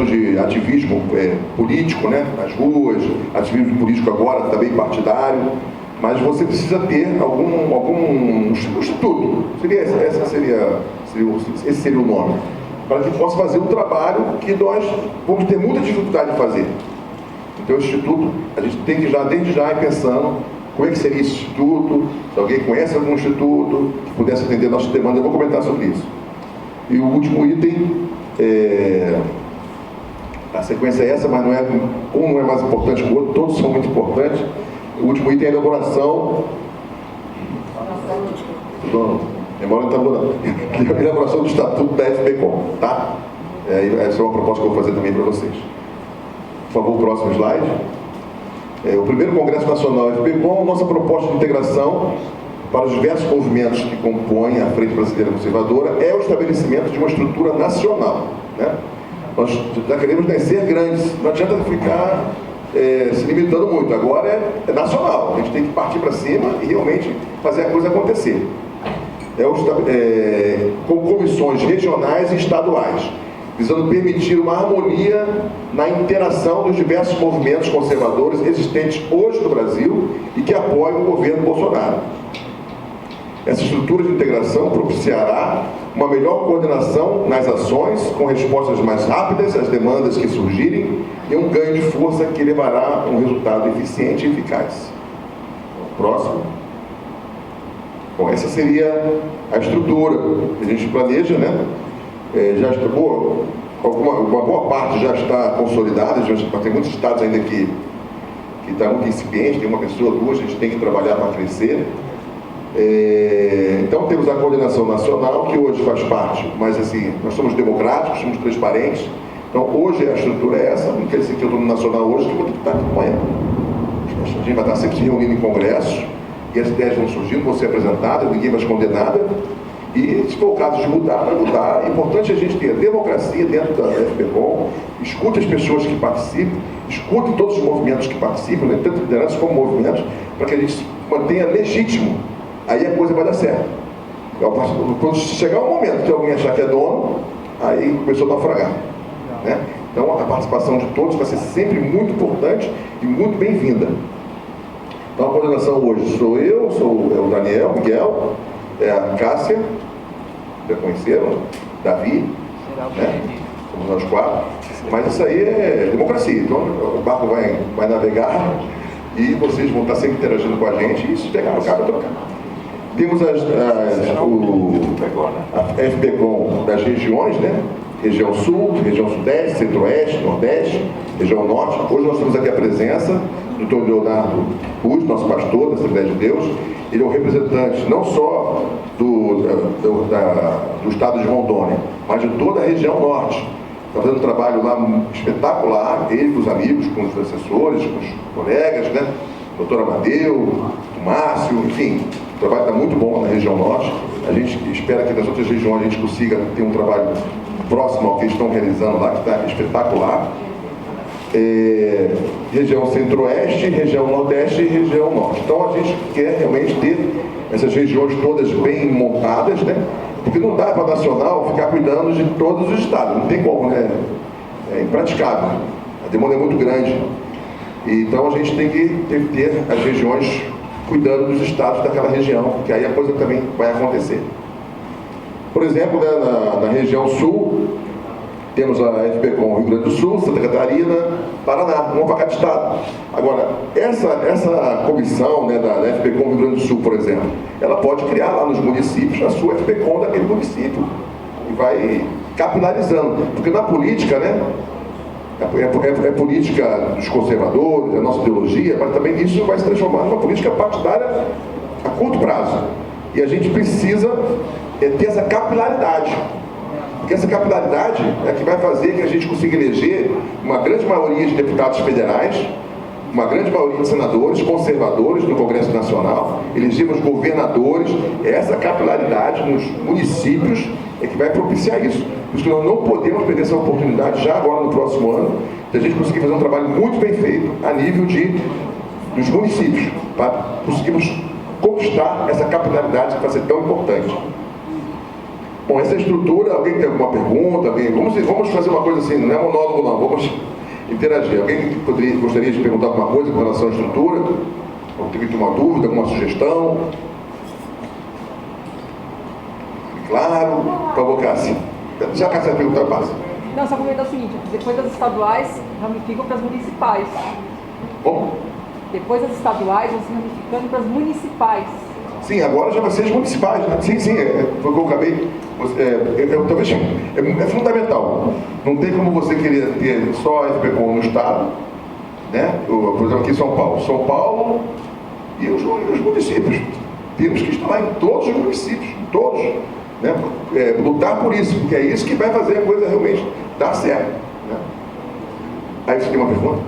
termos de ativismo político, né, nas ruas, ativismo político agora também partidário, mas você precisa ter algum instituto, esse seria o nome, para que possa fazer um trabalho que nós vamos ter muita dificuldade de fazer. Então, o instituto, a gente tem que desde já ir pensando como é que seria esse instituto, se alguém conhece algum instituto que pudesse atender nossas demandas, eu vou comentar sobre isso. E o último item, a sequência é essa, mas um não é mais importante que o outro, todos são muito importantes. O último item é a elaboração. Embora não está mudando. A elaboração do estatuto da FPCOM, tá? Essa é uma proposta que eu vou fazer também para vocês. Por favor, o próximo slide. O primeiro Congresso Nacional FPCOM, nossa proposta de integração para os diversos movimentos que compõem a Frente Brasileira Conservadora é o estabelecimento de uma estrutura nacional, né? Nós já queremos ser grandes, não adianta ficar se limitando muito, agora é nacional, a gente tem que partir para cima e realmente fazer a coisa acontecer. Com comissões regionais e estaduais, visando permitir uma harmonia na interação dos diversos movimentos conservadores existentes hoje no Brasil e que apoiam o governo Bolsonaro. Essa estrutura de integração propiciará uma melhor coordenação nas ações, com respostas mais rápidas às demandas que surgirem e um ganho de força que levará a um resultado eficiente e eficaz. Próximo. Bom, essa seria a estrutura que a gente planeja, né? Já está boa, uma boa parte já está consolidada, tem muitos estados ainda que estão muito incipientes, tem uma pessoa, duas, a gente tem que trabalhar para crescer. Então temos a coordenação nacional, que hoje faz parte, mas assim, nós somos democráticos, somos transparentes, então hoje a estrutura é essa, não quer dizer que eu estou no nacional hoje, que eu vou ter que estar acompanhando. A gente vai estar sempre se reunindo em congressos, e as ideias vão surgindo, vão ser apresentadas, ninguém vai esconder nada, e se for o caso de mudar, vai mudar. É importante a gente ter a democracia dentro da FPCOM, escute as pessoas que participam, escute todos os movimentos que participam, né, tanto lideranças como movimentos, para que a gente se mantenha legítimo. Aí a coisa vai dar certo. Quando chegar o momento que alguém achar que é dono, aí começou a naufragar, né? Então a participação de todos vai ser sempre muito importante e muito bem-vinda. Então a coordenação hoje sou eu, sou o Daniel, o Miguel, a Cássia, já conheceram, Davi, né? Somos nós quatro, mas isso aí é democracia, então o barco vai navegar e vocês vão estar sempre interagindo com a gente e se chegar no cabo, trocar. Temos a FPCOM das regiões, né? Região Sul, região Sudeste, Centro-Oeste, Nordeste, região Norte. Hoje nós temos aqui a presença do Dr. Leonardo Ruz, nosso pastor da Assembleia de Deus. Ele é o representante não só do estado de Rondônia, mas de toda a região Norte. Está fazendo um trabalho lá espetacular, ele com os amigos, com os assessores, com os colegas, né? Doutor Amadeu, o Márcio, enfim, o trabalho está muito bom na região Norte. A gente espera que nas outras regiões a gente consiga ter um trabalho próximo ao que eles estão realizando lá, que está espetacular. Região Centro-Oeste, região Nordeste e região Norte. Então a gente quer realmente ter essas regiões todas bem montadas, né? Porque não dá para a Nacional ficar cuidando de todos os estados, não tem como, né? É impraticável, a demanda é muito grande. Então a gente tem que ter as regiões cuidando dos estados daquela região, que aí a coisa também vai acontecer. Por exemplo, né, na região sul, temos a FPCOM Rio Grande do Sul, Santa Catarina, Paraná, um para cada estado. Agora, essa comissão, né, da FPCOM Rio Grande do Sul, por exemplo, ela pode criar lá nos municípios a sua FPCOM daquele município e vai capilarizando, porque na política, né, é política dos conservadores, é a nossa ideologia, mas também isso vai se transformar numa política partidária a curto prazo. E a gente precisa ter essa capilaridade, porque essa capilaridade é que vai fazer que a gente consiga eleger uma grande maioria de deputados federais, uma grande maioria de senadores conservadores no Congresso Nacional, elegemos governadores. Essa capilaridade nos municípios é que vai propiciar isso. Por isso que nós não podemos perder essa oportunidade já agora no próximo ano, de a gente conseguir fazer um trabalho muito bem feito a nível dos municípios, para conseguirmos conquistar essa capilaridade que vai ser tão importante. Bom, essa estrutura, alguém tem alguma pergunta? Vamos fazer uma coisa assim, não é monólogo não, vamos interagir. Alguém que gostaria de perguntar alguma coisa com relação à estrutura? Ou tem uma dúvida, alguma sugestão? Claro, por favor, Cássia. Já Cássia perguntou, passa. Não, só comentar o seguinte, depois das estaduais, ramificam para as municipais. Como? Depois das estaduais, vão se ramificando para as municipais. Sim, agora já vai ser as municipais, né? Sim, foi o que eu acabei. Talvez é fundamental. Não tem como você querer ter só a FPCOM no estado, né? Por exemplo, aqui em São Paulo. São Paulo e os municípios. Temos que estar lá em todos os municípios, em todos. Né? Lutar por isso, porque é isso que vai fazer a coisa realmente dar certo. Né? Aí você tem uma pergunta?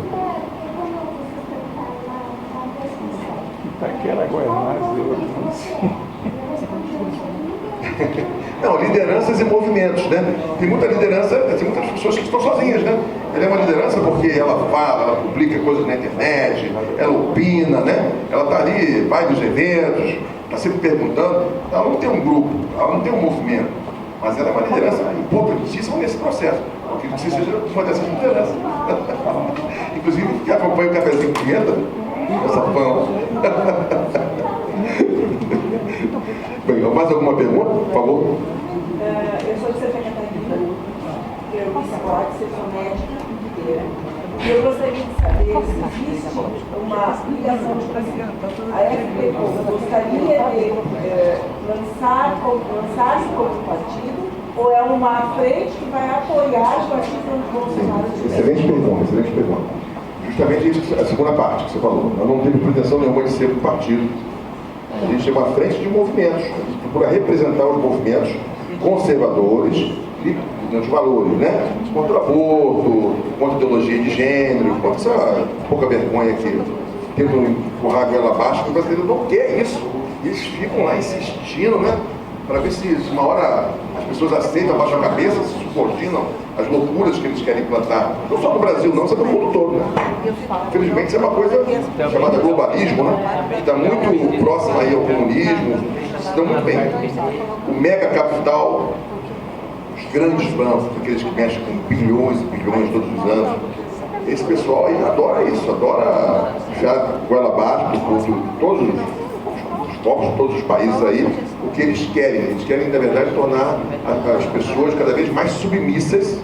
Itaquera, Goiás, Não, lideranças e movimentos, né? Tem muita liderança, tem muitas pessoas que estão sozinhas, né? Ela é uma liderança porque ela fala, ela publica coisas na internet, ela opina, né? Ela está ali, vai dos eventos, está sempre perguntando. Ela não tem um grupo, ela não tem um movimento, mas ela é uma liderança importantíssima nesse processo. Eu queria que você seja uma dessas lideranças. Inclusive, que acompanha o cafezinho com pimenta, essa pão. Bem, mais alguma pergunta, por favor? Eu sou de Santa Catarina, eu sou médica inteira, e eu gostaria de saber se existe uma ligação de a FPCOM gostaria de lançar-se como partido, ou é uma frente que vai apoiar os partidos onde Bolsonaro estiver? Excelente pergunta. Justamente isso, a segunda parte que você falou. Nós não temos pretensão nenhuma de ser um partido. A gente é uma frente de movimentos. A gente procura representar os movimentos conservadores e os valores, né? Contra o aborto, contra a ideologia de gênero, contra essa pouca vergonha que tentam empurrar a goela abaixo, que o brasileiro não quer isso. E eles ficam lá insistindo, né? Para ver se uma hora as pessoas aceitam, abaixam a cabeça, se subordinam às loucuras que eles querem implantar. Não só no Brasil, não, isso é no mundo todo, né? Infelizmente, isso é uma coisa chamada globalismo, né? Que está muito próxima aí ao comunismo, se dão muito bem. O mega capital, os grandes bancos, aqueles que mexem com bilhões e bilhões todos os anos, esse pessoal aí adora isso, adora já goela abaixo por todos os povos de todos os países aí, o que eles querem, na verdade, tornar as pessoas cada vez mais submissas.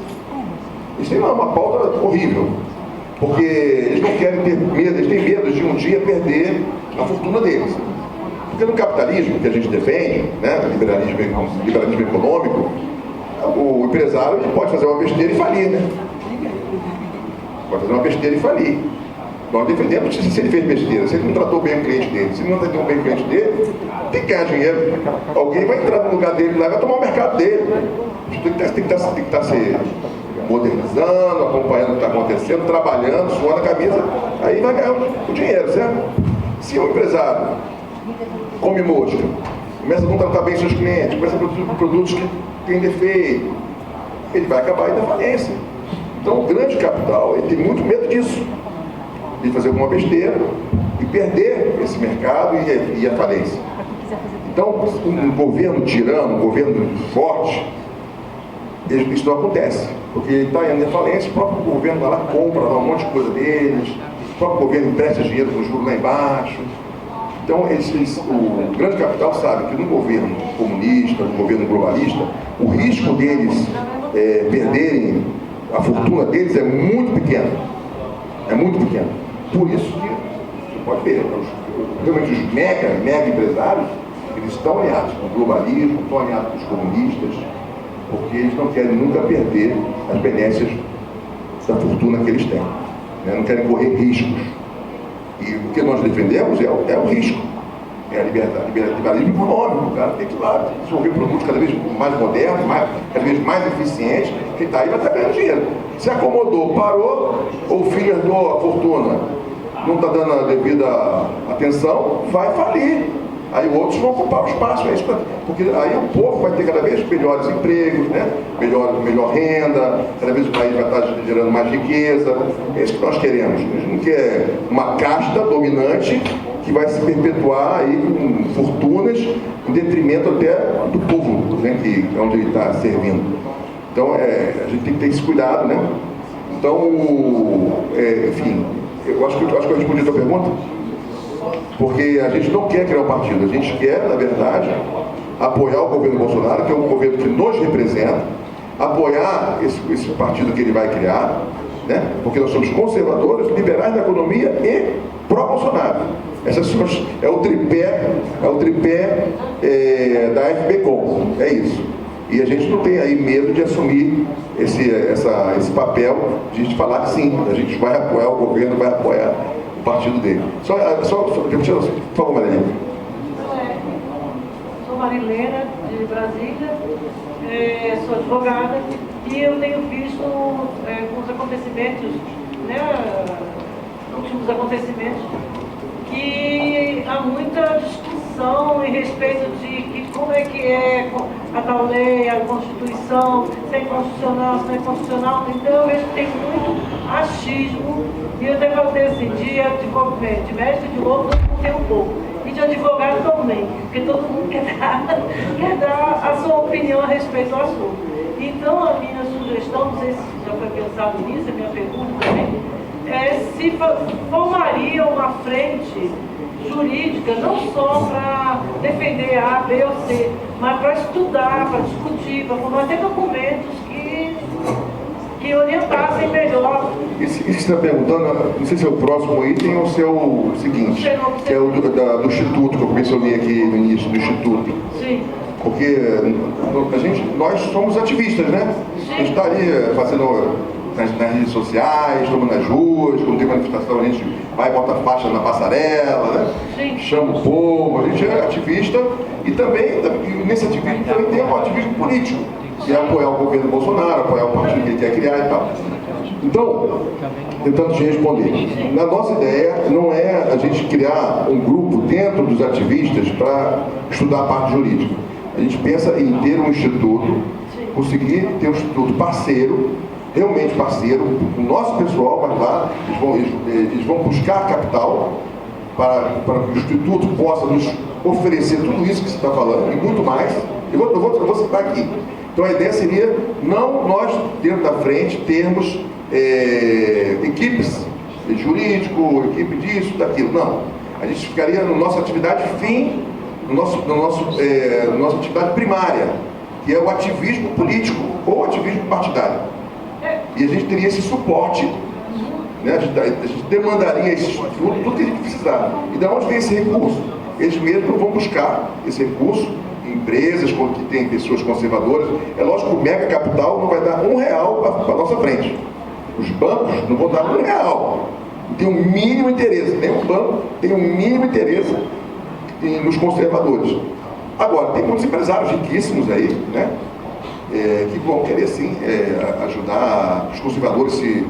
Eles têm uma pauta horrível, porque eles não querem ter medo, eles têm medo de um dia perder a fortuna deles. Porque no capitalismo que a gente defende, né, liberalismo econômico, o empresário ele pode fazer uma besteira e falir, né? Pode fazer uma besteira e falir. Nós defendemos que se ele fez besteira, se ele não tratou bem o cliente dele, se ele não tratou bem o cliente dele, tem que ganhar dinheiro. Alguém vai entrar no lugar dele lá e vai tomar o mercado dele. Tem que estar se modernizando, acompanhando o que está acontecendo, trabalhando, suando a camisa, aí vai ganhar o dinheiro, certo? Se o empresário come mosca, começa a não tratar bem seus clientes, começa a produzir produtos que têm defeito, ele vai acabar indo à falência. Então o grande capital, ele tem muito medo disso, de fazer alguma besteira e perder esse mercado e a falência. Então, um governo tirano, um governo forte, isso não acontece, porque ele está indo à falência, o próprio governo vai lá, compra, dá um monte de coisa deles, o próprio governo empresta dinheiro com juros lá embaixo. Então, o grande capital sabe que no governo comunista, no governo globalista, o risco deles perderem a fortuna deles é muito pequeno. É muito pequeno. Por isso que, você pode ver, realmente os mega empresários, eles estão alinhados com o globalismo, estão alinhados com os comunistas, porque eles não querem nunca perder as benécias da fortuna que eles têm. Né? Não querem correr riscos. E o que nós defendemos é o risco. É a liberalismo econômico. O cara tem que ir lá desenvolver produtos cada vez mais modernos, cada vez mais eficientes. Quem está aí vai estar ganhando dinheiro. Se acomodou, parou, ou o filho herdou a fortuna, não está dando a devida atenção, vai falir. Aí outros vão ocupar o espaço, porque aí o povo vai ter cada vez melhores empregos, né? melhor renda, cada vez o país vai estar gerando mais riqueza. É isso que nós queremos. A gente não quer uma casta dominante que vai se perpetuar aí com fortunas em detrimento até do povo, né? Que é onde ele está servindo. Então a gente tem que ter esse cuidado, né? Então, enfim, eu acho que eu respondi a tua pergunta. Porque a gente não quer criar um partido, a gente quer, na verdade, apoiar o governo Bolsonaro, que é um governo que nos representa, apoiar esse partido que ele vai criar, né? Porque nós somos conservadores, liberais na economia e pró-Bolsonaro. Essas são é o tripé da FBCom, é isso. E a gente não tem aí medo de assumir esse papel de a gente falar que sim, a gente vai apoiar o governo, vai apoiar o partido dele. Só por favor, Marilena. Sou Marileira, de Brasília, sou advogada e eu tenho visto com os acontecimentos, né, últimos acontecimentos, que há muita discussão em respeito de como é que é a tal lei, a Constituição, se é constitucional, se não é constitucional. Então eu vejo que tem muito achismo e eu devo ter assim, de mestre de louco, não tem um pouco. E de advogado também, porque todo mundo quer dar a sua opinião a respeito do assunto. Então a minha sugestão, não sei se já foi pensado nisso, a minha pergunta também, se formaria uma frente jurídica, não só para defender A, B ou C, mas para estudar, para discutir, para formar até documentos que orientassem melhor. Isso que você está perguntando, não sei se é o próximo item ou se é o seguinte, que é o do Instituto, que eu mencionei aqui no início, do Instituto. Sim. Porque nós somos ativistas, né? A gente está ali fazendo nas redes sociais, estamos nas ruas, quando tem manifestação a gente vai e bota faixa na passarela, né? Sim. Chama o povo, a gente é ativista e também, nesse ativismo também tem o ativismo político, que é apoiar o governo Bolsonaro, apoiar o partido que ele quer criar e tal. Então, tentando te responder, na nossa ideia não é a gente criar um grupo dentro dos ativistas para estudar a parte jurídica. A gente pensa em ter um instituto, conseguir ter um instituto parceiro, realmente parceiro, o nosso pessoal vai lá, eles vão buscar capital para que o Instituto possa nos oferecer tudo isso que você está falando e muito mais. Eu vou citar aqui. Então a ideia seria, não nós dentro da frente termos equipes jurídico, equipe disso, daquilo, não. A gente ficaria na nossa atividade fim, nossa atividade primária, que é o ativismo político ou ativismo partidário. E a gente teria esse suporte, né? A gente demandaria esse tudo que a gente precisar. E de onde vem esse recurso? Eles mesmos vão buscar esse recurso em empresas que tem pessoas conservadoras. É lógico que o mega capital não vai dar R$1 para a nossa frente. Os bancos não vão dar R$1. Tem um mínimo interesse. Nenhum banco tem um mínimo interesse nos conservadores. Agora, tem muitos empresários riquíssimos aí, né? Que vão querer sim ajudar os conservadores se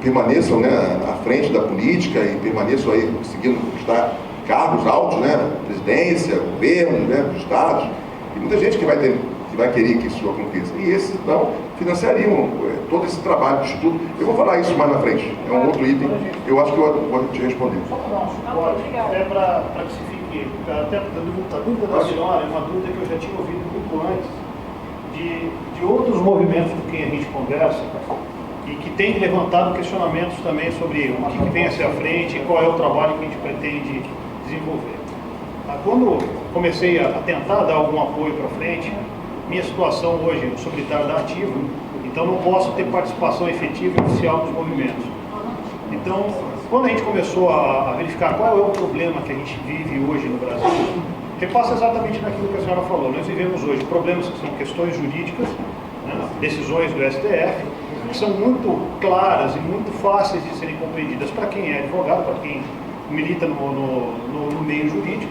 permaneçam, né, à frente da política e permaneçam aí conseguindo conquistar cargos altos, né, presidência, governo, né, dos estados. E muita gente que vai querer que isso aconteça. E esses então financiariam todo esse trabalho de estudo. Eu vou falar isso mais na frente. É um outro item. Eu acho que eu vou te responder. Até para que se fique, até a dúvida da senhora é uma dúvida que eu já tinha ouvido muito antes. De outros movimentos com quem a gente conversa e que tem levantado questionamentos também sobre o que vem a ser à frente e qual é o trabalho que a gente pretende desenvolver. Quando comecei a tentar dar algum apoio para frente, minha situação hoje, eu sou militar da ativa, então não posso ter participação efetiva e oficial dos movimentos. Então, quando a gente começou a verificar qual é o problema que a gente vive hoje no Brasil, repassa exatamente naquilo que a senhora falou. Nós vivemos hoje problemas que são questões jurídicas, né, decisões do STF, que são muito claras e muito fáceis de serem compreendidas para quem é advogado, para quem milita no meio jurídico,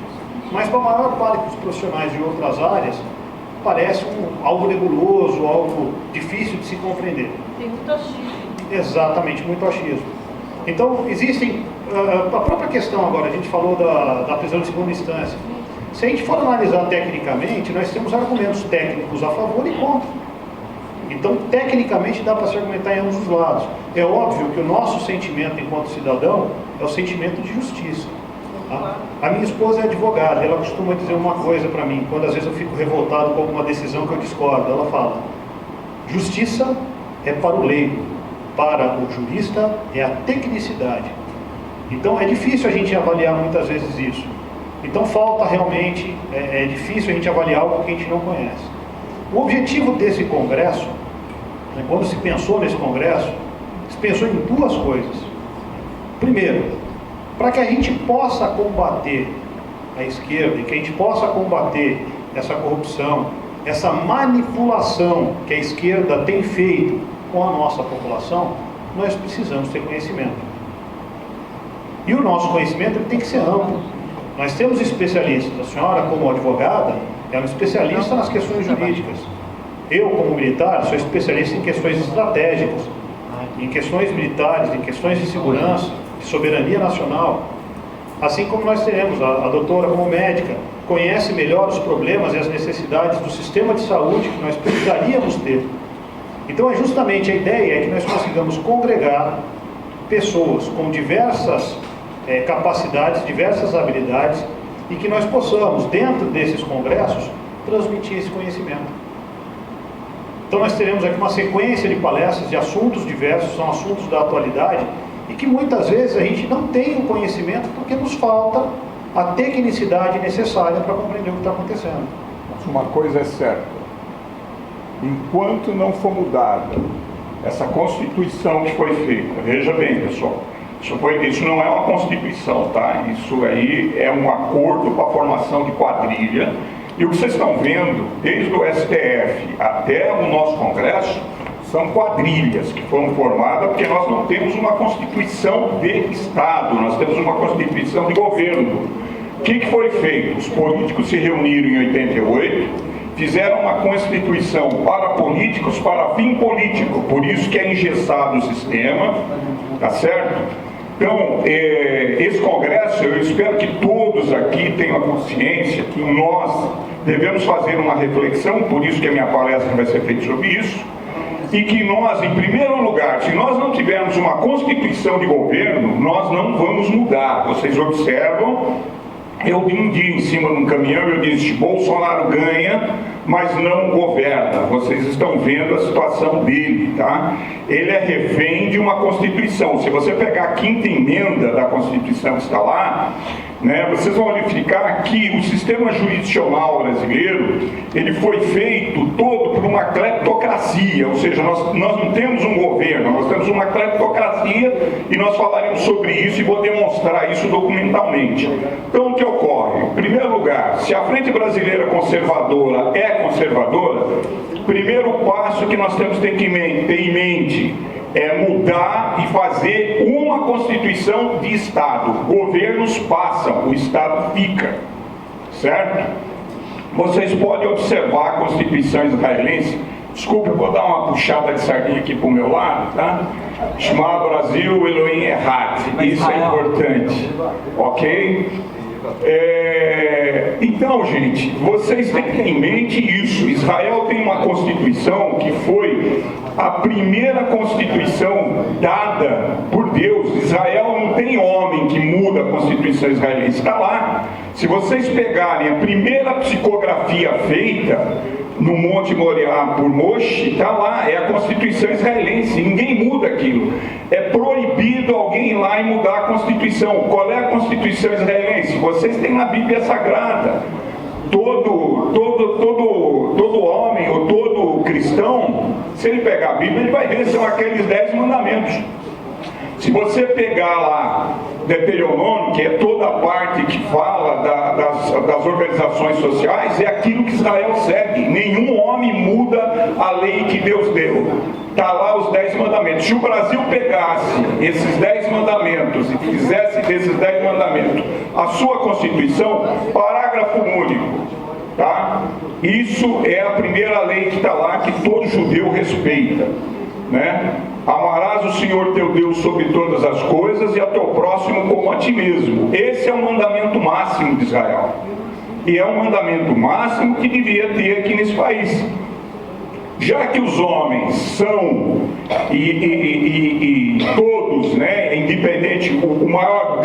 mas para a maior parte dos profissionais de outras áreas, parece algo nebuloso, algo difícil de se compreender. Tem muito achismo. Exatamente, muito achismo. Então, existem, a própria questão agora, a gente falou da prisão de segunda instância. Se a gente for analisar tecnicamente, nós temos argumentos técnicos a favor e contra. Então, tecnicamente, dá para se argumentar em ambos os lados. É óbvio que o nosso sentimento enquanto cidadão é o sentimento de justiça. Tá? A minha esposa é advogada, ela costuma dizer uma coisa para mim, quando às vezes eu fico revoltado com alguma decisão que eu discordo. Ela fala: justiça é para o leigo, para o jurista é a tecnicidade. Então, é difícil a gente avaliar muitas vezes isso. Então, falta realmente, é difícil a gente avaliar algo que a gente não conhece. O objetivo desse congresso, né, quando se pensou nesse congresso, se pensou em duas coisas. Primeiro, para que a gente possa combater a esquerda e que a gente possa combater essa corrupção, essa manipulação que a esquerda tem feito com a nossa população, nós precisamos ter conhecimento. E o nosso conhecimento ele tem que ser amplo. Nós temos especialistas. A senhora, como advogada, é uma especialista nas questões jurídicas. Eu, como militar, sou especialista em questões estratégicas, em questões militares, em questões de segurança, de soberania nacional. Assim como nós teremos a doutora, como médica, conhece melhor os problemas e as necessidades do sistema de saúde que nós precisaríamos ter. Então, é justamente a ideia é que nós consigamos congregar pessoas com diversas capacidades, diversas habilidades, e que nós possamos, dentro desses congressos, transmitir esse conhecimento. Então nós teremos aqui uma sequência de palestras de assuntos diversos, são assuntos da atualidade, e que muitas vezes a gente não tem o conhecimento porque nos falta a tecnicidade necessária para compreender o que está acontecendo. Mas uma coisa é certa: enquanto não for mudada essa Constituição que foi feita, veja bem, pessoal, isso não é uma Constituição, tá? Isso aí é um acordo para a formação de quadrilha. E o que vocês estão vendo, desde o STF até o nosso Congresso, são quadrilhas que foram formadas porque nós não temos uma Constituição de Estado, nós temos uma Constituição de governo. O que foi feito? Os políticos se reuniram em 88, fizeram uma Constituição para políticos, para fim político, por isso que é engessado o sistema, tá certo? Então, esse congresso, eu espero que todos aqui tenham a consciência que nós devemos fazer uma reflexão, por isso que a minha palestra vai ser feita sobre isso, e que nós, em primeiro lugar, se nós não tivermos uma Constituição de governo, nós não vamos mudar. Vocês observam, eu vi um dia em cima de um caminhão e eu disse: Bolsonaro ganha, mas não governa. Vocês estão vendo a situação dele, tá? Ele é refém de uma Constituição. Se você pegar a 5ª emenda da Constituição que está lá, né, vocês vão verificar que o sistema jurisdicional brasileiro, ele foi feito todo por uma cleptocracia, ou seja, nós não temos um governo, nós temos uma cleptocracia, e nós falaremos sobre isso e vou demonstrar isso documentalmente. Então, o que ocorre? Em primeiro lugar, se a Frente Brasileira Conservadora é conservadora, o primeiro passo que nós temos que ter em mente é mudar e fazer uma Constituição de Estado. Governos passam, o Estado fica, certo? Vocês podem observar a Constituição israelense. Desculpa, eu vou dar uma puxada de sardinha aqui para o meu lado, tá? Shema Brasil, Elohim Errat. Isso é importante, ok? Então, gente, vocês têm que ter em mente isso. Israel tem uma Constituição que foi a primeira Constituição dada por Deus. Israel não tem homem que muda a Constituição israelense, está lá. Se vocês pegarem a primeira psicografia feita no Monte Moriá por Moshe, está lá, é a Constituição israelense, ninguém muda aquilo. É proibido alguém ir lá e mudar a Constituição. Qual é a Constituição israelense? Vocês têm na Bíblia Sagrada. Todo homem ou todo cristão, se ele pegar a Bíblia, ele vai ver, são aqueles 10 mandamentos. Se você pegar lá Deuteronômio, que é toda a parte que fala das organizações sociais, é aquilo que Israel segue. Nenhum homem muda a lei que Deus deu. Está lá os 10 mandamentos. Se o Brasil pegasse esses 10 mandamentos e fizesse desses 10 mandamentos a sua Constituição, parágrafo único, tá? Isso é a primeira lei que está lá, que todo judeu respeita, né? Amarás o Senhor teu Deus sobre todas as coisas e a teu próximo como a ti mesmo. Esse é o mandamento máximo de Israel. E é um mandamento máximo que devia ter aqui nesse país. Já que os homens são, e todos, né, independente, o maior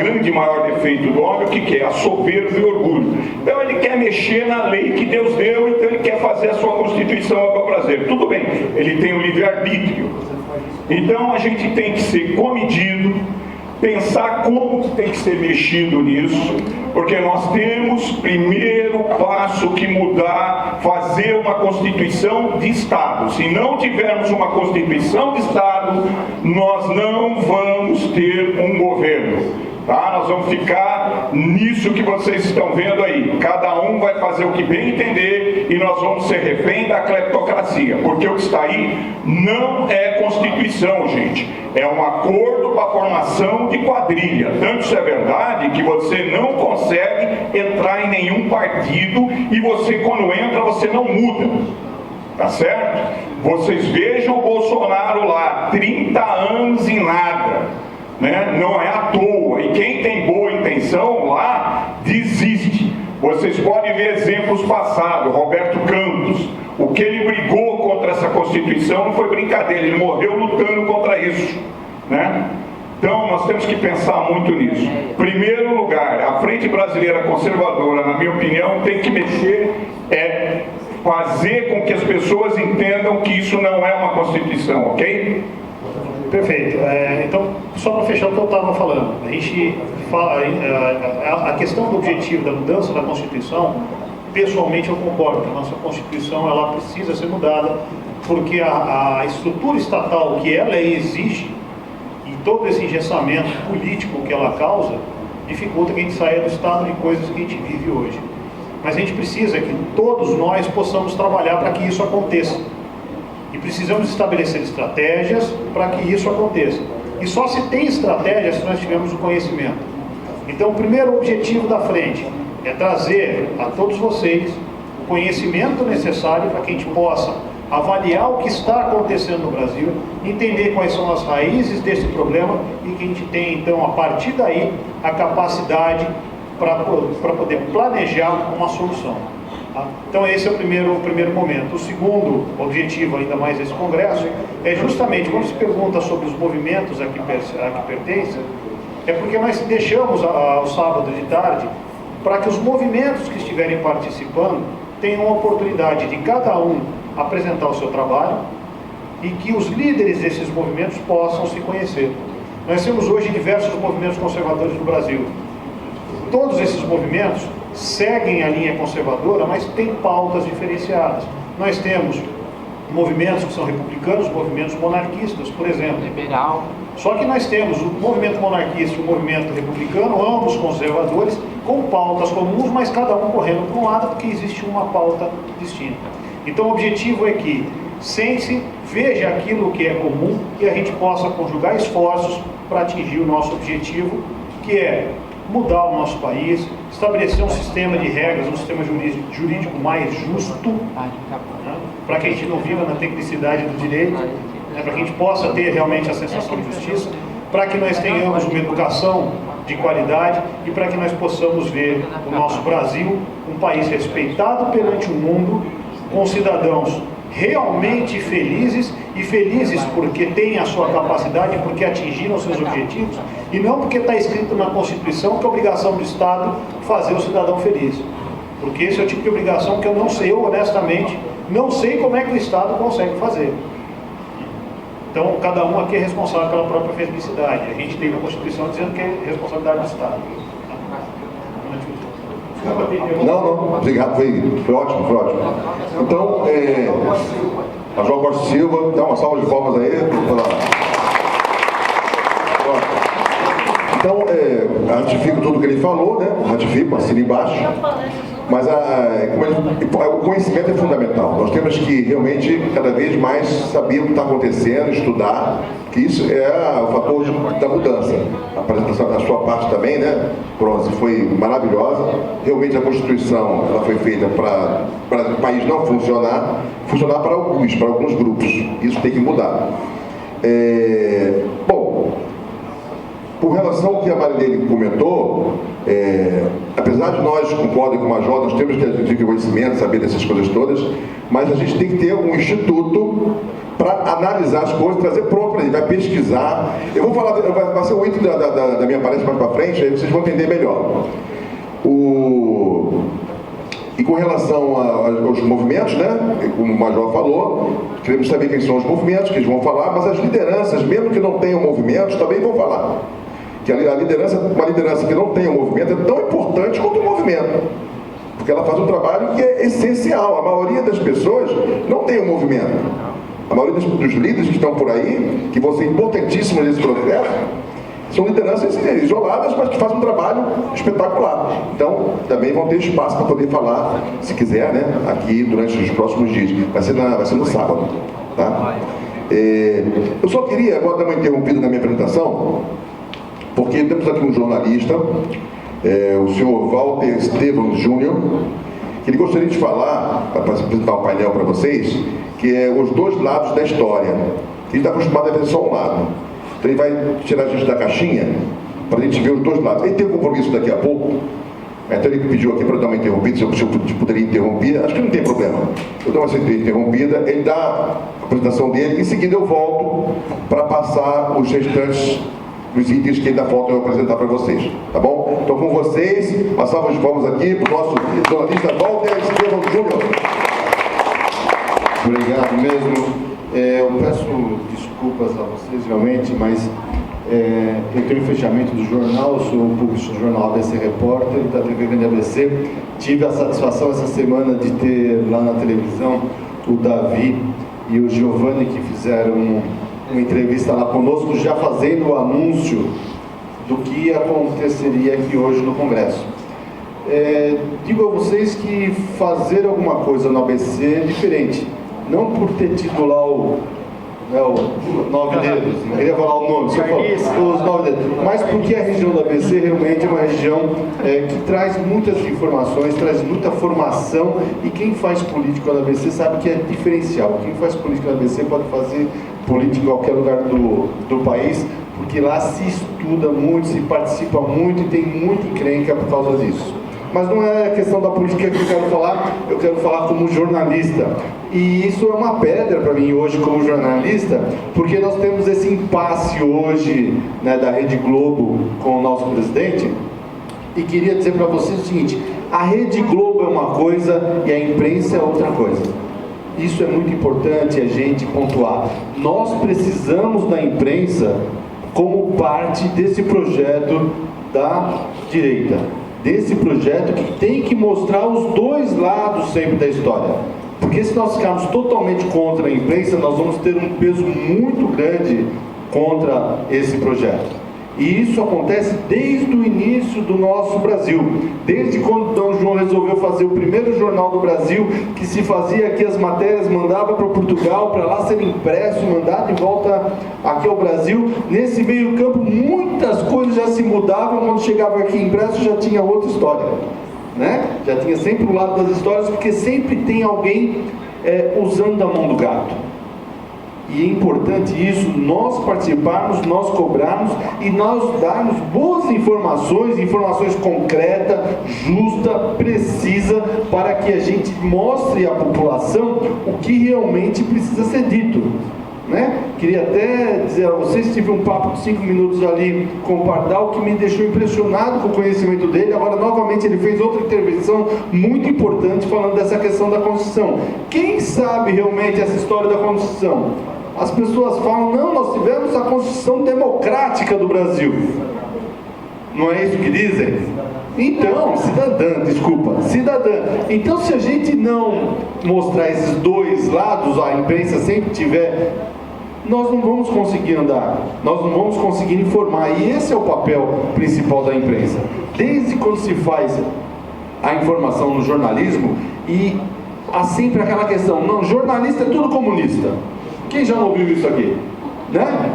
defeito do homem, o que é? A soberba e o orgulho. Então ele quer mexer na lei que Deus deu, então ele quer fazer a sua Constituição ao seu prazer. Tudo bem, ele tem o livre-arbítrio. Então a gente tem que ser comedido, pensar como que tem que ser mexido nisso, porque nós temos, primeiro passo, que mudar, fazer uma Constituição de Estado. Se não tivermos uma Constituição de Estado, nós não vamos ter um governo. Tá? Nós vamos ficar nisso que vocês estão vendo aí. Cada um vai fazer o que bem entender e nós vamos ser refém da cleptocracia. Porque o que está aí não é Constituição, gente. É um acordo para a formação de quadrilha. Tanto isso é verdade que você não consegue entrar em nenhum partido e você, quando entra, você não muda. Tá certo? Vocês vejam o Bolsonaro lá, 30 anos e nada. Né? Não é à toa, e quem tem boa intenção lá desiste. Vocês podem ver exemplos passados. Roberto Campos, o que ele brigou contra essa Constituição não foi brincadeira, ele morreu lutando contra isso, né? Então nós temos que pensar muito nisso. Primeiro lugar, a Frente Brasileira Conservadora, na minha opinião, tem que mexer, fazer com que as pessoas entendam que isso não é uma Constituição, ok? Perfeito. Então, só para fechar o que eu estava falando, a gente fala, a questão do objetivo da mudança da Constituição, pessoalmente eu concordo que a nossa Constituição ela precisa ser mudada, porque a estrutura estatal que ela exige, e todo esse engessamento político que ela causa, dificulta que a gente saia do estado de coisas que a gente vive hoje. Mas a gente precisa que todos nós possamos trabalhar para que isso aconteça. E precisamos estabelecer estratégias para que isso aconteça. E só se tem estratégias se nós tivermos o conhecimento. Então, o primeiro objetivo da frente é trazer a todos vocês o conhecimento necessário para que a gente possa avaliar o que está acontecendo no Brasil, entender quais são as raízes desse problema e que a gente tenha, então, a partir daí, a capacidade para poder planejar uma solução. Tá? Então esse é o primeiro momento. O segundo objetivo, ainda mais desse congresso, é justamente, quando se pergunta sobre os movimentos a que pertencem, é porque nós deixamos o sábado de tarde para que os movimentos que estiverem participando tenham a oportunidade de cada um apresentar o seu trabalho e que os líderes desses movimentos possam se conhecer. Nós temos hoje diversos movimentos conservadores no Brasil. Todos esses movimentos seguem a linha conservadora, mas têm pautas diferenciadas. Nós temos movimentos que são republicanos, movimentos monarquistas, por exemplo. Liberal. Só que nós temos o movimento monarquista e o movimento republicano, ambos conservadores, com pautas comuns, mas cada um correndo para um lado, porque existe uma pauta distinta. Então o objetivo é que sente-se, veja aquilo que é comum e a gente possa conjugar esforços para atingir o nosso objetivo, que é mudar o nosso país, estabelecer um sistema de regras, um sistema jurídico mais justo, né, para que a gente não viva na tecnicidade do direito, né, para que a gente possa ter realmente a sensação de justiça, para que nós tenhamos uma educação de qualidade e para que nós possamos ver o nosso Brasil um país respeitado perante o mundo, com cidadãos realmente felizes, e felizes porque têm a sua capacidade, porque atingiram os seus objetivos, e não porque está escrito na Constituição que é obrigação do Estado fazer o cidadão feliz. Porque esse é o tipo de obrigação que eu não sei, eu honestamente não sei como é que o Estado consegue fazer. Então, cada um aqui é responsável pela própria felicidade. A gente tem na Constituição dizendo que é responsabilidade do Estado. Não, obrigado, foi ótimo, foi ótimo. Então, a João Costa Silva, dá uma salva de palmas aí. Então, ratifico tudo que ele falou, né? Ratifico, assino embaixo. Mas o conhecimento é fundamental. Nós temos que realmente, cada vez mais, saber o que está acontecendo, estudar, que isso é o fator da mudança. A apresentação da sua parte também, né, Bronze, foi maravilhosa. Realmente a Constituição ela foi feita para o país não funcionar para alguns grupos. Isso tem que mudar. Bom, com relação ao que a Marilene comentou, apesar de nós, concordo com o Major, nós temos que adquirir conhecimento, saber dessas coisas todas, mas a gente tem que ter um instituto para analisar as coisas, trazer pronto para ele, vai pesquisar. Eu vou falar, vai ser o item da minha palestra mais para frente, aí vocês vão entender melhor. E com relação aos movimentos, né, como o Major falou, queremos saber quem são os movimentos, que eles vão falar, mas as lideranças, mesmo que não tenham movimentos, também vão falar. Que a liderança, uma liderança que não tem um movimento é tão importante quanto o movimento. Porque ela faz um trabalho que é essencial. A maioria das pessoas não tem um movimento. A maioria dos líderes que estão por aí, que vão ser importantíssimos nesse processo, são lideranças isoladas, mas que fazem um trabalho espetacular. Então, também vão ter espaço para poder falar, se quiser, né, aqui durante os próximos dias. Vai ser no sábado. Tá? Eu só queria agora dar uma interrompida na minha apresentação, porque temos aqui um jornalista, o senhor Walter Estevam Júnior, que ele gostaria de falar, para apresentar o painel para vocês, que é os dois lados da história. Ele está acostumado a ver só um lado. Então ele vai tirar a gente da caixinha para a gente ver os dois lados. Ele tem um compromisso daqui a pouco, então ele pediu aqui para eu dar uma interrompida, se eu poderia interromper, acho que não tem problema. Eu dou uma interrompida, ele dá a apresentação dele, em seguida eu volto para passar os restantes dos itens que ainda faltam eu apresentar para vocês, tá bom? Então com vocês, uma salva de palmas aqui para o nosso jornalista Walter Estevam Júnior. Obrigado mesmo. Eu peço desculpas a vocês realmente, mas eu tenho o fechamento do jornal, eu sou o publisher do jornal ABC Repórter, da TV Grande ABC. Tive a satisfação essa semana de ter lá na televisão o Davi e o Giovanni, que fizeram uma entrevista lá conosco, já fazendo o anúncio do que aconteceria aqui hoje no Congresso. Digo a vocês que fazer alguma coisa no ABC é diferente. Não por ter tido lá o 9 dedos, não queria falar o nome, só os 9 dedos, mas porque a região do ABC realmente é uma região que traz muitas informações, traz muita formação, e quem faz política no ABC sabe que é diferencial. Quem faz política no ABC pode fazer política em qualquer lugar do país, porque lá se estuda muito, se participa muito e tem muita encrenca por causa disso. Mas não é a questão da política que eu quero falar como jornalista. E isso é uma pedra para mim hoje como jornalista, porque nós temos esse impasse hoje, né, da Rede Globo com o nosso presidente. E queria dizer para vocês o seguinte: a Rede Globo é uma coisa e a imprensa é outra coisa. Isso é muito importante a gente pontuar. Nós precisamos da imprensa como parte desse projeto da direita, desse projeto que tem que mostrar os dois lados sempre da história. Porque se nós ficarmos totalmente contra a imprensa, nós vamos ter um peso muito grande contra esse projeto. E isso acontece desde o início do nosso Brasil. Desde quando Dom João resolveu fazer o primeiro jornal do Brasil, que se fazia aqui as matérias, mandava para Portugal, para lá ser impresso, mandado de volta aqui ao Brasil. Nesse meio campo, muitas coisas já se mudavam. Quando chegava aqui impresso, já tinha outra história, né? Já tinha sempre o lado das histórias, porque sempre tem alguém usando a mão do gato. E é importante isso, nós participarmos, nós cobrarmos e nós darmos boas informações concretas, justas, precisas, para que a gente mostre à população o que realmente precisa ser dito, né? Queria até dizer a vocês, tive um papo de 5 minutos ali com o Pardal, que me deixou impressionado com o conhecimento dele. Agora novamente ele fez outra intervenção muito importante falando dessa questão da Constituição. Quem sabe realmente essa história da Constituição? As pessoas falam, não, nós tivemos a Constituição Democrática do Brasil. Não é isso que dizem? Então, cidadã. Então, se a gente não mostrar esses dois lados, a imprensa sempre tiver, nós não vamos conseguir andar, nós não vamos conseguir informar. E esse é o papel principal da imprensa. Desde quando se faz a informação no jornalismo, e há sempre aquela questão, não, jornalista é tudo comunista. Quem já não ouviu isso aqui? Né?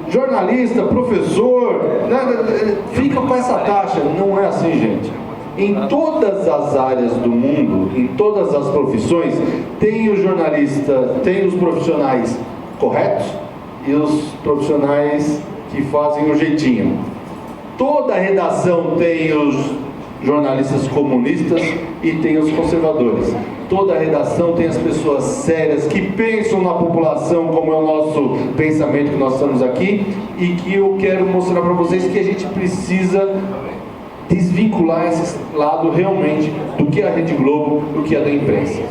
Jornalista, professor, né? Fica com essa taxa. Não é assim, gente. Em todas as áreas do mundo, em todas as profissões, tem o jornalista, tem os profissionais corretos e os profissionais que fazem o jeitinho. Toda a redação tem os jornalistas comunistas e tem os conservadores. Toda a redação tem as pessoas sérias que pensam na população, como é o nosso pensamento que nós estamos aqui, e que eu quero mostrar para vocês que a gente precisa desvincular esse lado realmente do que é a Rede Globo, do que é da imprensa.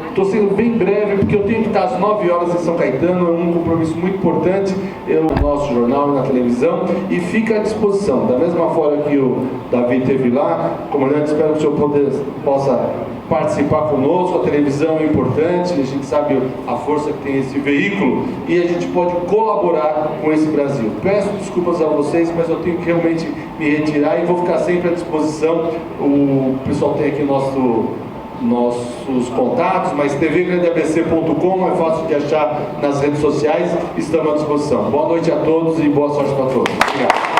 Estou sendo bem breve, porque eu tenho que estar às 9 horas em São Caetano, é um compromisso muito importante no nosso jornal e na televisão, e fica à disposição. Da mesma forma que o Davi esteve lá, comandante, espero que o senhor possa participar conosco. A televisão é importante, a gente sabe a força que tem esse veículo, e a gente pode colaborar com esse Brasil. Peço desculpas a vocês, mas eu tenho que realmente me retirar e vou ficar sempre à disposição. O pessoal tem aqui nossos contatos, mas tvgrandeabc.com é fácil de achar nas redes sociais, estamos à disposição. Boa noite a todos e boa sorte para todos. Obrigado.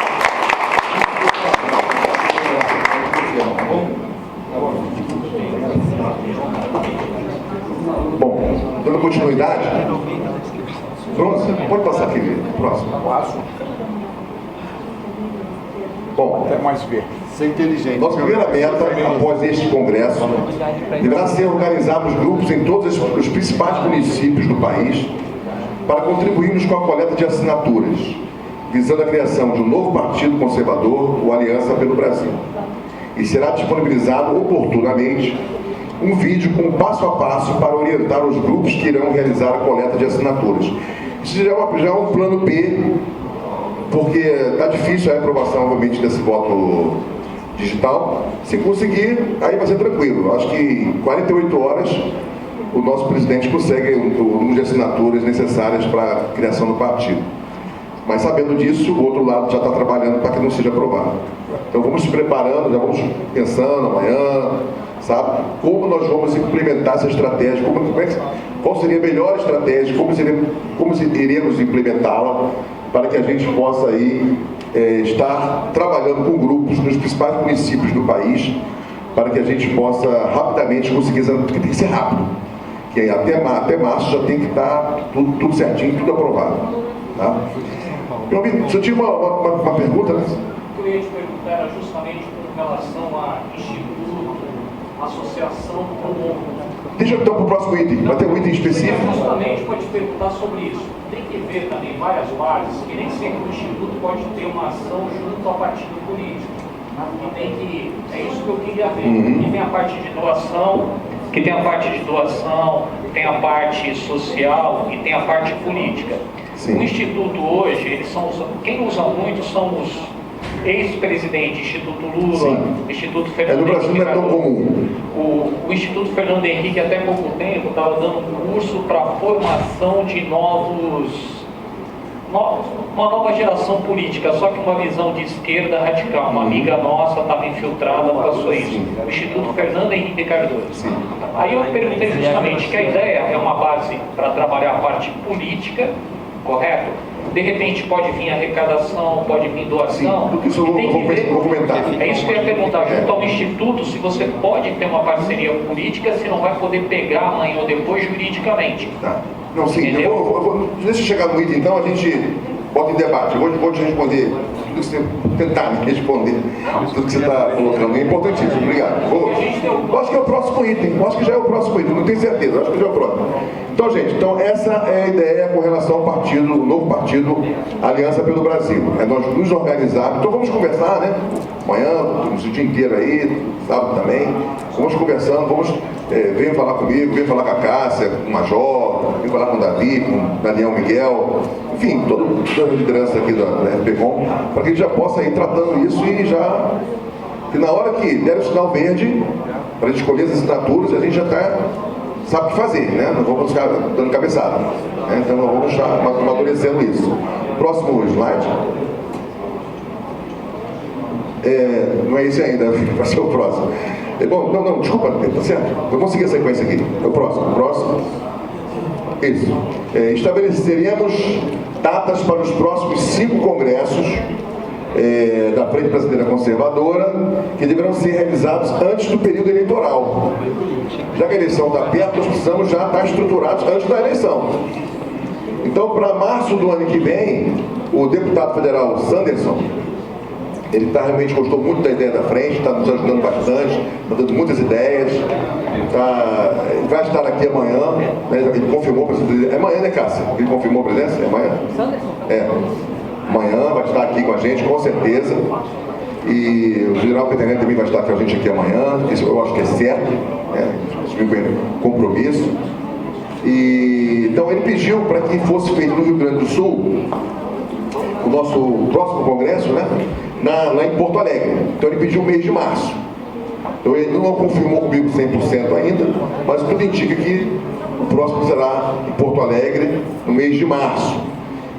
Bom, dando continuidade, pronto, pode passar aqui, próximo. Bom, Até mais ver. Ser inteligente. nossa primeira meta, após este congresso, deverá ser organizarmos grupos em todos os principais municípios do país para contribuirmos com a coleta de assinaturas, visando a criação de um novo partido conservador, o Aliança pelo Brasil. E será disponibilizado oportunamente um vídeo com passo a passo para orientar os grupos que irão realizar a coleta de assinaturas. Isso já é um plano B, porque está difícil a aprovação, obviamente, desse voto digital. Se conseguir, aí vai ser tranquilo. Acho que em 48 horas o nosso presidente consegue o número de assinaturas necessárias para a criação do partido. Mas sabendo disso, o outro lado já está trabalhando para que não seja aprovado. Então vamos se preparando, já vamos pensando amanhã, sabe? Como nós vamos implementar essa estratégia, qual seria a melhor estratégia, como iremos implementá-la, para que a gente possa aí estar trabalhando com grupos nos principais municípios do país, para que a gente possa rapidamente conseguir, porque tem que ser rápido, que até março já tem que estar tudo certinho, tudo aprovado. Tá? Meu amigo, você tinha uma pergunta, né? O que eu ia te perguntar era justamente com relação a instituto, associação comum. Deixa eu então para o próximo item, vai ter um item específico? Justamente para te perguntar sobre isso. Tem que ver também várias bases, que nem sempre o instituto pode ter uma ação junto ao partido político. É isso que eu queria ver. Que tem a parte de doação, tem a parte social e tem a parte política. Sim. O instituto hoje, quem usa muito são os ex-presidente, Instituto Lula, Sim. Instituto Fernando No Brasil Henrique. não é tão comum. O Instituto Fernando Henrique, até pouco tempo, estava dando um curso para a formação de uma nova geração política, só que uma visão de esquerda radical. Uma amiga nossa estava infiltrada, passou isso. O Instituto Fernando Henrique Cardoso. Aí eu perguntei justamente que a ideia é uma base para trabalhar a parte política, correto? De repente pode vir arrecadação, pode vir doação. Sim, isso eu vou comentar. É isso que eu ia perguntar, junto ao Instituto, se você pode ter uma parceria política, se não vai poder pegar amanhã ou depois juridicamente. Tá. Não, sim, deixa eu chegar no item, então a gente bota em debate. Eu vou te responder tudo que você tentar me responder, tudo que você está colocando. É importantíssimo, obrigado. Acho que é o próximo item, acho que já é o próximo item, não tenho certeza, acho que já é o próximo. Então, gente, essa é a ideia com relação ao partido, o novo partido Aliança pelo Brasil. É nós nos organizarmos. Então vamos conversar, né? Amanhã, o dia inteiro aí, sábado também. Vamos conversando, venham falar comigo, venham falar com a Cássia, com o Major, venham falar com o Davi, com o Daniel Miguel, enfim, toda a liderança aqui da FPCom, para que a gente já possa ir tratando isso e já, que na hora que der o sinal verde, para a gente escolher as assinaturas, a gente já sabe o que fazer, né? Não vamos ficar dando cabeçada, né? Então nós vamos estar amadurecendo isso. Próximo slide. Não é esse ainda, vai ser o próximo. Bom, não, desculpa, tá certo. Vamos seguir a sequência aqui. É o próximo. Isso. Estabeleceremos datas para os próximos 5 congressos da Frente Brasileira Conservadora, que deverão ser realizados antes do período eleitoral. Já que a eleição está perto, nós precisamos já estar estruturados antes da eleição. Então, para março do ano que vem, O deputado federal Sanderson, ele realmente gostou muito da ideia da frente, está nos ajudando bastante, está dando muitas ideias. Ele vai estar aqui amanhã, né, ele confirmou a presença. É amanhã, né, Cássia? Ele confirmou a presença? É amanhã? É. Amanhã vai estar aqui com a gente, com certeza. E o general Peternelli também vai estar com a gente aqui amanhã, isso eu acho que é certo, né? Compromisso. E, então ele pediu para que fosse feito no Rio Grande do Sul o nosso próximo congresso, né? Lá em Porto Alegre. Então ele pediu o mês de março. Então ele não confirmou comigo 100% ainda, mas tudo indica que o próximo será em Porto Alegre no mês de março.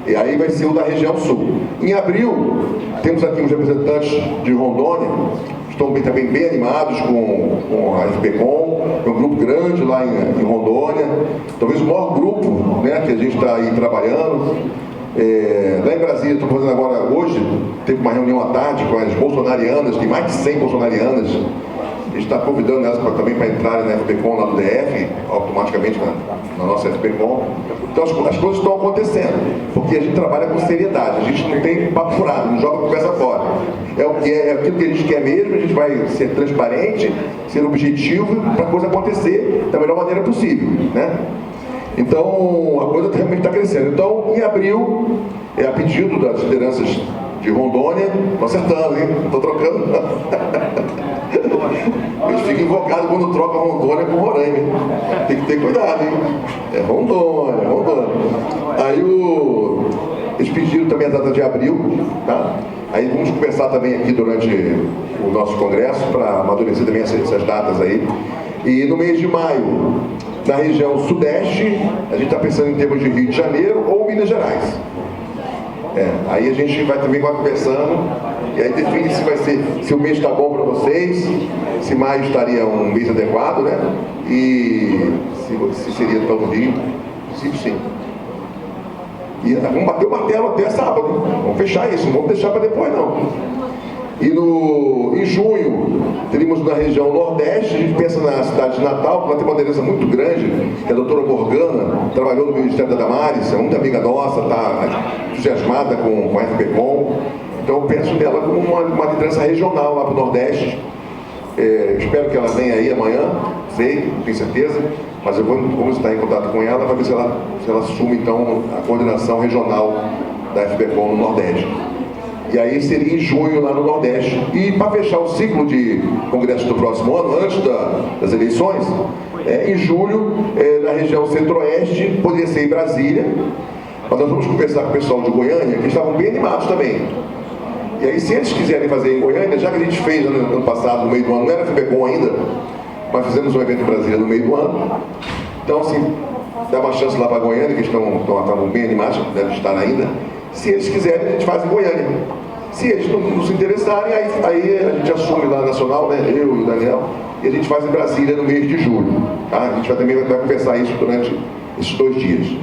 E aí vai ser o da região sul. Em abril, temos aqui os representantes de Rondônia, estão também bem animados com a FPCOM, é um grupo grande lá em Rondônia, talvez o maior grupo, né, que a gente está aí trabalhando. Lá em Brasília, estou fazendo agora, hoje, teve uma reunião à tarde com as bolsonarianas, tem mais de 100 bolsonarianas. A gente está convidando elas também para entrarem na FPCOM lá do DF, automaticamente na nossa FPCOM. Então as coisas estão acontecendo, porque a gente trabalha com seriedade, a gente não tem papo furado, não joga conversa fora. É aquilo que a gente quer mesmo, a gente vai ser transparente, ser objetivo para a coisa acontecer da melhor maneira possível, né? Então a coisa realmente está crescendo. Então em abril, a pedido das lideranças de Rondônia, estou acertando, hein? Não estou trocando. Eles ficam invocados quando trocam Rondônia com Roraima. Tem que ter cuidado, hein? É Rondônia. Aí eles pediram também a data de abril, tá? Aí vamos conversar também aqui durante o nosso congresso para amadurecer também essas datas aí. E no mês de maio, na região sudeste, a gente está pensando em termos de Rio de Janeiro ou Minas Gerais. Aí a gente vai também conversando e aí define se o mês está bom para vocês, se maio estaria um mês adequado, né? E se seria tão Rio, sim. E vamos bater o martelo até sábado, hein? Vamos fechar isso, não vamos deixar para depois não. E em junho, teríamos na região nordeste, a gente pensa na cidade de Natal, que lá tem uma liderança muito grande, que é a doutora Morgana, trabalhou no Ministério da Damares, é muita amiga nossa, está entusiasmada com a FPCOM. Então eu penso nela como uma liderança regional lá para o Nordeste. Espero que ela venha aí amanhã, sei, não tenho certeza, mas vamos estar em contato com ela para ver se ela assume então a coordenação regional da FPCOM no Nordeste. E aí seria em junho lá no Nordeste. E para fechar o ciclo de congresso do próximo ano, antes das eleições, em julho, na região centro-oeste, poderia ser em Brasília. Mas nós vamos conversar com o pessoal de Goiânia, que estavam bem animados também. E aí, se eles quiserem fazer em Goiânia, já que a gente fez no ano passado, no meio do ano, não era FPCOM ainda, mas fizemos um evento em Brasília no meio do ano. Então, assim, dá uma chance lá para Goiânia, que estavam bem animados, devem estar ainda. Se eles quiserem, a gente faz em Goiânia. Se eles não se interessarem, aí a gente assume lá nacional, né, eu e o Daniel, e a gente faz em Brasília no mês de julho. Tá? A gente também vai conversar isso durante esses 2 dias.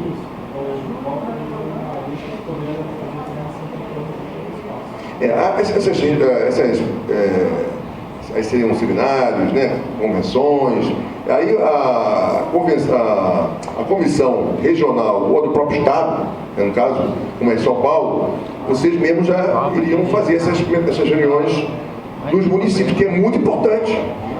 Aí seriam seminários, né, convenções. Aí a comissão regional ou do próprio estado, no caso, como é em São Paulo, vocês mesmos já iriam fazer essas reuniões nos municípios, que é muito importante.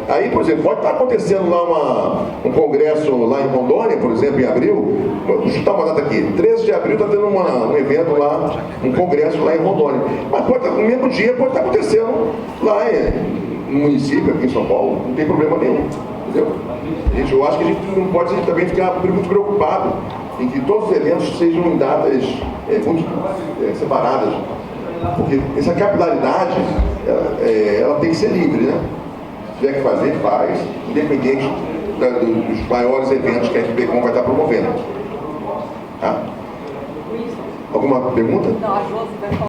Aí, por exemplo, pode estar acontecendo lá um congresso lá em Rondônia, por exemplo, em abril. Vou chutar uma data aqui, 13 de abril está tendo um evento lá, um congresso lá em Rondônia. Mas no mesmo dia pode estar acontecendo lá no município, aqui em São Paulo, não tem problema nenhum. Entendeu? Eu acho que a gente não pode também ficar muito preocupado em que todos os eventos sejam em datas muito separadas. Porque essa capilaridade, ela tem que ser livre, né? Se tiver que fazer, faz, independente dos maiores eventos que a FPCOM vai estar promovendo. Tá? Alguma pergunta? Não, a Josi vai falar.